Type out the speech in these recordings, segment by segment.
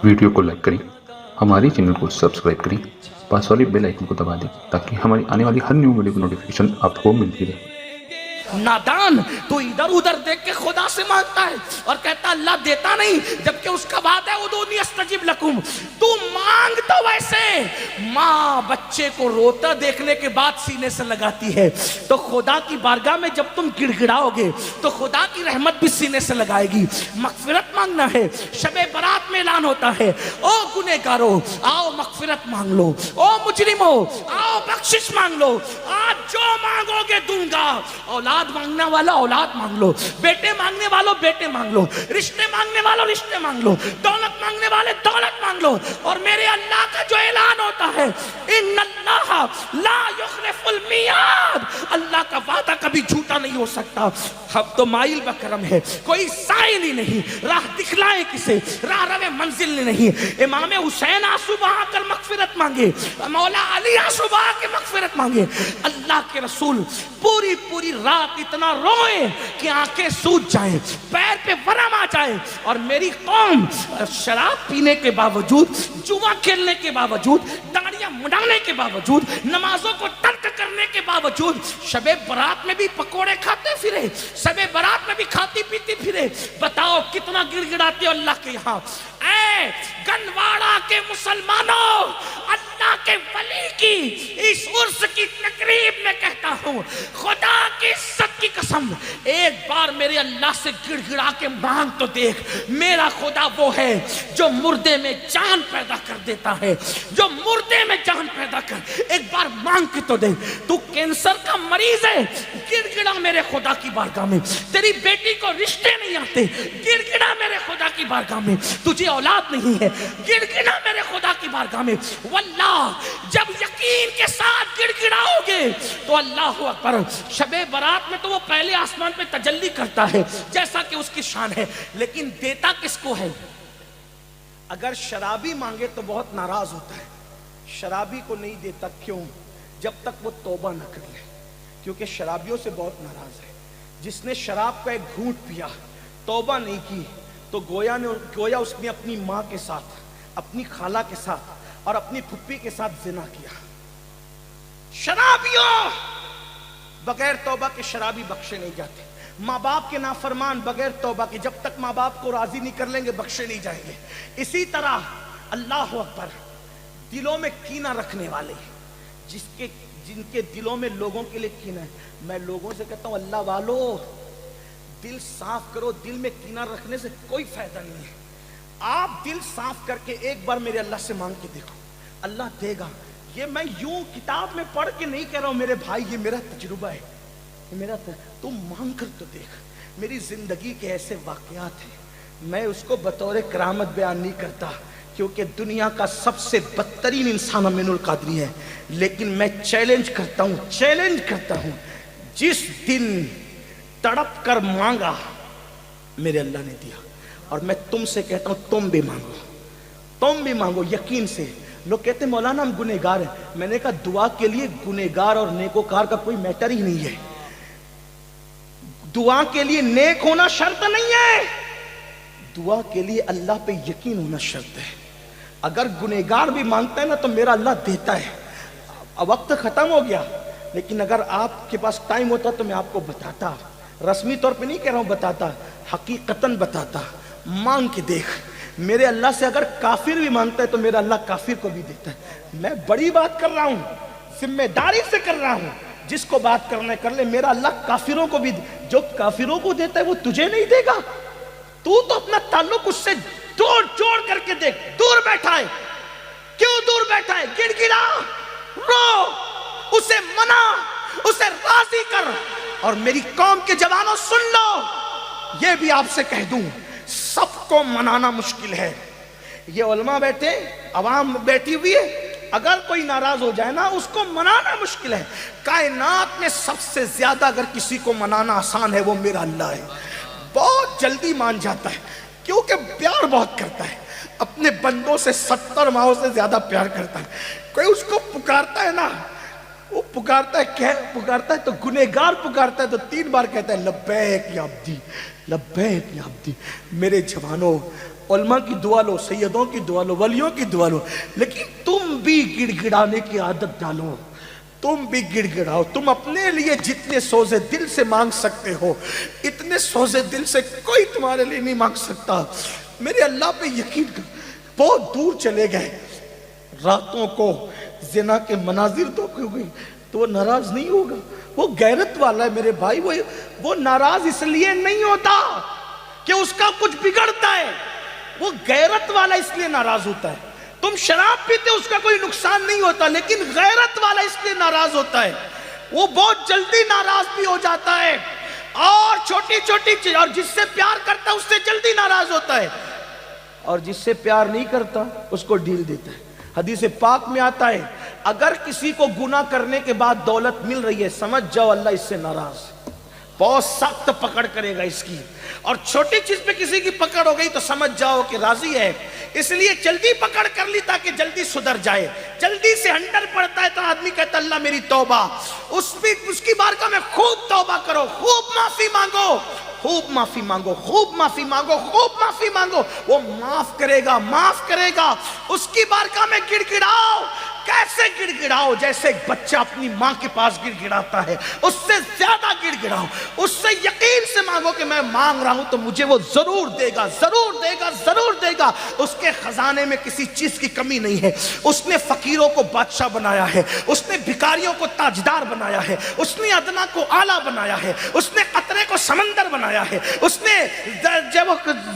Video کو like کریں، ہمارے چینل کو سبسکرائب کریں، پاس والی بیل آئکن کو دبا دیں تاکہ ہماری آنے والی ہر نیو ویڈیو کی نوٹیفیکیشن آپ کو ملتی رہے۔ نادان تو ادھر ادھر دیکھ کے خدا سے مانگتا ہے اور کہتا اللہ دیتا نہیں، جبکہ اس کا بات ہے ادعونی استجب لکم۔ تو مانگ تو ویسے ماں بچے کو روتا دیکھنے کے بعد سینے سے لگاتی ہے، تو خدا کی بارگاہ میں جب تم گڑ گڑاؤ گے تو خدا کی رحمت بھی سینے سے لگائے گی۔ مغفرت مانگنا ہے، شب برات میں اعلان ہوتا ہے، او گنہگارو آؤ مغفرت مانگ لو، او مجرمو آؤ بخشش مانگ لو، آج جو مانگو گے دوں گا۔ اولاد مانگنا والا اولاد مانگ لو، بیٹے مانگنے والوں بیٹے مانگ لو، رشتے مانگنے والوں رشتے مانگ لو، دولت مانگنے والے دولت مانگ لو۔ اور میرے اللہ کا جو اعلان ہوتا ہے ان اللہ لا یخلف المیعاد، اللہ کا وعدہ کبھی جھوٹا نہیں ہو سکتا۔ اب تو مائل بکرم ہے، کوئی سائل ہی نہیں، راہ دکھلائے کسے، راہ رو منزل نہیں۔ امام حسین آنسو بہا کر مغفرت مانگے، مولا علی آنسو بہا کے مغفرت مانگے۔ اللہ کے رسول پوری پوری رات اتنا روئے کہ آنکھیں سوج جائیں، پیر پہ ورم آ جائے، اور میری قوم شراب پینے کے باوجود، جوا کھیلنے کے باوجود، داڑیاں مڈانے کے باوجود، نمازوں کو ترک کرنے کے باوجود شب برات میں بھی پکوڑے کھاتے پھرے، شب برات میں بھی کھاتی پیتی پھرے۔ بتاؤ کتنا گڑ گڑاتے ہو اللہ کے یہاں۔ اے گنواڑا کے مسلمانوں، اللہ کے ولی کی اس عرس کی تقریب میں کہتا ہوں، خدا کی عزت کی قسم ایک بار میرے اللہ سے گڑ گڑا کے مانگ تو دیکھ۔ میرا خدا وہ ہے جو مردے میں جان پیدا کر دیتا ہے، جو مردے میں جان پیدا کر، ایک بار مانگ کے تو دیکھ۔ تو کینسر کا مریض ہے، گڑ گڑا میرے خدا کی بارگاہ میں۔ تیری بیٹی کو رشتے نہیں آتے، گڑ گڑا میرے خدا کی بارگاہ میں۔ تجھے اولاد نہیں ہے، گڑ گڑا میرے خدا کی بارگاہ میں۔ واللہ جب یقین کے ساتھ گڑ گڑاؤ گے تو اللہ اکبر، شب برات میں تو وہ پہلے آسمان پہ تجلی کرتا ہے جیسا کہ اس کی شان ہے، لیکن دیتا کس کو ہے؟ اگر شرابی مانگے تو بہت ناراض ہوتا ہے، شرابی کو نہیں دیتا، کیوں؟ جب تک وہ توبہ نہ کر لے، کیونکہ شرابیوں سے بہت ناراض ہے۔ جس نے شراب کا ایک گھونٹ پیا، توبہ نہیں کی، تو گویا اس نے اپنی ماں کے ساتھ، اپنی خالہ کے ساتھ اور اپنی پھپھی کے ساتھ زنا کیا۔ شرابیوں بغیر توبہ کے شرابی بخشے نہیں جاتے، ماں باپ کے نافرمان بغیر توبہ کے جب تک ماں باپ کو راضی نہیں کر لیں گے بخشے نہیں جائیں گے۔ اسی طرح اللہ اکبر، دلوں میں کینہ رکھنے والے، جن کے دلوں میں لوگوں کے لیے کینہ ہے، میں لوگوں سے کہتا ہوں اللہ والو دل صاف کرو، دل میں کینہ رکھنے سے کوئی فائدہ نہیں ہے۔ آپ دل صاف کر کے ایک بار میرے اللہ سے مانگ کے دیکھو، اللہ دے گا۔ یہ میں یوں کتاب میں پڑھ کے نہیں کہہ رہا ہوں میرے بھائی، یہ میرا تجربہ ہے، یہ میرا تم مانگ کر تو دیکھ۔ میری زندگی کے ایسے واقعات ہیں، میں اس کو بطور کرامت بیان نہیں کرتا کیونکہ دنیا کا سب سے بدترین انسان امین القادری ہے، لیکن میں چیلنج کرتا ہوں، جس دن تڑپ کر مانگا میرے اللہ نے دیا۔ اور میں تم سے کہتا ہوں تم بھی مانگو یقین سے۔ لوگ کہتے ہیں مولانا ہم گنہگار ہیں، میں نے کہا دعا کے لیے گنہگار اور نیکوکار کا کوئی میٹر ہی نہیں ہے۔ دعا کے لیے نیک ہونا شرط نہیں ہے، دعا کے لیے اللہ پہ یقین ہونا شرط ہے۔ اگر گنہگار بھی مانگتا ہے نا تو میرا اللہ دیتا ہے۔ وقت ختم ہو گیا، لیکن اگر آپ کے پاس ٹائم ہوتا تو میں آپ کو بتاتا، رسمی طور پہ نہیں کہہ رہا ہوں، بتاتا، حقیقتاً بتاتا۔ مانگ کے دیکھ، میرے اللہ سے اگر کافر بھی مانگتا ہے تو میرا اللہ کافر کو بھی دیتا ہے۔ میں بڑی بات کر رہا ہوں، ذمہ داری سے کر رہا ہوں، جس کو بات کرنا ہے کر لے۔ میرا اللہ کافروں کو بھی، جو کافروں کو دیتا ہے وہ تجھے نہیں دے گا؟ تو اپنا تعلق اس سے جوڑ کر کے دیکھ۔ دور بیٹھا ہے، کیوں دور بیٹھا ہے؟ گڑ گڑا، رو، اسے منا، اسے راضی کر۔ اور میری قوم کے جوانوں سن لو، یہ بھی آپ سے کہہ دوں، سب کو منانا مشکل ہے۔ یہ علماء بیٹھے، عوام بیٹھی ہوئی ہے، اگر کوئی ناراض ہو جائے نا اس کو منانا مشکل ہے۔ کائنات میں سب سے زیادہ اگر کسی کو منانا آسان ہے وہ میرا اللہ ہے، بہت جلدی مان جاتا ہے کیونکہ پیار بہت کرتا ہے، اپنے بندوں سے 70 ماہوں سے زیادہ پیار کرتا ہے۔ کوئی اس کو پکارتا ہے نا، وہ پکارتا ہے، کیا پکارتا ہے؟ تو گنہگار پکارتا ہے تو 3 بار کہتا ہے لبیک یا عبدی، لبیک یا عبدی۔ میرے جوانوں، علماء کی دعا لو، سیدوں کی دعا لو، ولیوں کی دعا لو، لیکن تم بھی گڑ گڑانے کی عادت ڈالو، تم بھی گڑ گڑاؤ. تم اپنے لیے جتنے سوزے دل سے مانگ سکتے ہو اتنے سوزے دل سے کوئی تمہارے لیے نہیں مانگ سکتا. میرے اللہ پہ یقین کر. بہت دور چلے گئے، راتوں کو زنا کے مناظر تو گئی تو وہ ناراض نہیں ہوگا. وہ غیرت والا ہے میرے بھائی. وہ ناراض اس لیے نہیں ہوتا کہ اس کا کچھ بگڑتا ہے، وہ غیرت والا اس لیے ناراض ہوتا ہے. تم شراب پیتے اس کا کوئی نقصان نہیں ہوتا، لیکن غیرت والا اس لیے ناراض ہوتا ہے. وہ بہت جلدی ناراض بھی ہو جاتا ہے، اور چھوٹی چھوٹی چیز، اور جس سے پیار کرتا ہے اس سے جلدی ناراض ہوتا ہے، اور جس سے پیار نہیں کرتا اس کو ڈھیل دیتا ہے. حدیث پاک میں آتا ہے اگر کسی کو گناہ کرنے کے بعد دولت مل رہی ہے سمجھ جاؤ اللہ اس سے ناراض، بہت سخت پکڑ کرے گا اس کی. اور چھوٹی چیز پہ کسی کی پکڑ ہو گئی تو سمجھ جاؤ کہ راضی ہے. اس لیے جلدی پکڑ کر لی تاکہ جلدی سدھر جائے. جلدی سے ہنڈر پڑتا ہے تو آدمی کہتا اللہ میری توبہ. اس کی بارگاہ میں خوب توبہ کرو، خوب معافی مانگو، خوب معافی مانگو، خوب معافی مانگو، خوب معافی مانگو. وہ معاف کرے گا، معاف کرے گا. اس کی بارگاہ میں گڑ گڑاؤ. کیسے گڑ گڑاؤ؟ جیسے ایک بچہ اپنی ماں کے پاس گڑ گڑاتا ہے، اس سے زیادہ گڑ گڑاؤ. اس سے یقین سے مانگو کہ میں مانگ رہا ہوں تو مجھے وہ ضرور دے گا، ضرور دے گا، ضرور دے گا. اس کے خزانے میں کسی چیز کی کمی نہیں ہے. اس نے فقیروں کو بادشاہ بنایا ہے، اس نے بھکاریوں کو تاجدار بنایا ہے، اس نے ادنا کو اعلیٰ بنایا ہے، اس نے قطرے کو سمندر بنایا ہے، اس نے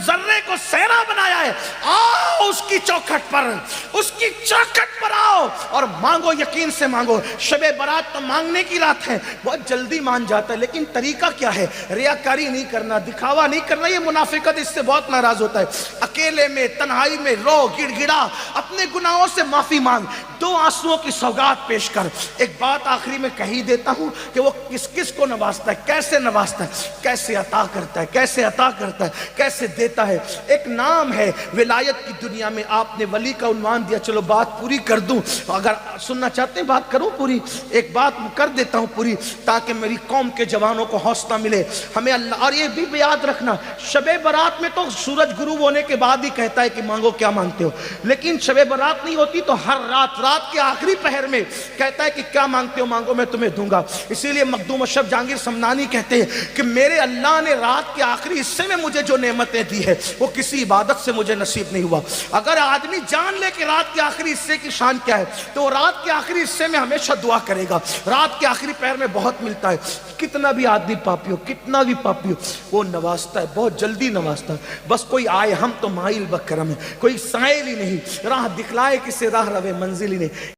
ذرے کو صحرا بنایا ہے. آؤ اس کی چوکھٹ پر، اس کی چوکھٹ پر آؤ اور مانگو، یقین سے مانگو. شب برات تو مانگنے کی رات ہے، بہت جلدی مان جاتا ہے، لیکن طریقہ کیا ہے؟ ریاکاری نہیں کرنا، دکھاوا نہیں کرنا. یہ منافقت اس سے بہت ناراض ہوتا ہے. اکیلے میں تنہائی میں رو، گڑ گڑا، اپنے گناہوں سے معافی مانگ، 2 آنسوؤں کی سوگات پیش کر. ایک بات آخری میں کہی دیتا ہوں کہ وہ کس کس کو نوازتا ہے، کیسے نوازتا ہے، کیسے عطا کرتا ہے، کیسے عطا کرتا ہے، کیسے دیتا ہے. ایک نام ہے ولایت کی دنیا میں. آپ نے ولی کا عنوان دیا، چلو بات پوری کر دوں. اگر سننا چاہتے ہیں بات کروں پوری. ایک بات کر دیتا ہوں پوری تاکہ میری قوم کے جوانوں کو حوصلہ ملے. ہمیں اللہ، اور یہ بھی یاد رکھنا، شب برات میں تو سورج غروب ہونے کے بعد ہی کہتا ہے کہ مانگو کیا مانگتے ہو، لیکن شب برات نہیں ہوتی تو ہر رات کے آخری پہر میں کہتا ہے کہ کیا مانگتے ہو مانگو میں تمہیں دوں گا. اسی لیے مخدوم اشرف جہانگیر سمنانی کہتے ہیں کہ میرے اللہ نے رات کے آخری حصے میں مجھے جو نعمتیں دی ہے وہ کسی عبادت سے مجھے نصیب نہیں ہوا. اگر آدمی جان لے کہ رات کے آخری حصے کی شان کیا ہے تو رات کے آخری حصے میں ہمیشہ دعا کرے گا. رات کے آخری پہر میں بہت ملتا ہے. کتنا بھی آدمی پاپی ہو، کتنا بھی پاپی ہو، وہ نوازتا ہے، بہت جلدی نوازتا ہے. بس کوئی آئے، ہم تو مائل بکرم ہے، کوئی سائل ہی نہیں، راہ دکھلائے کسے راہ روے منزل ہی نہیں.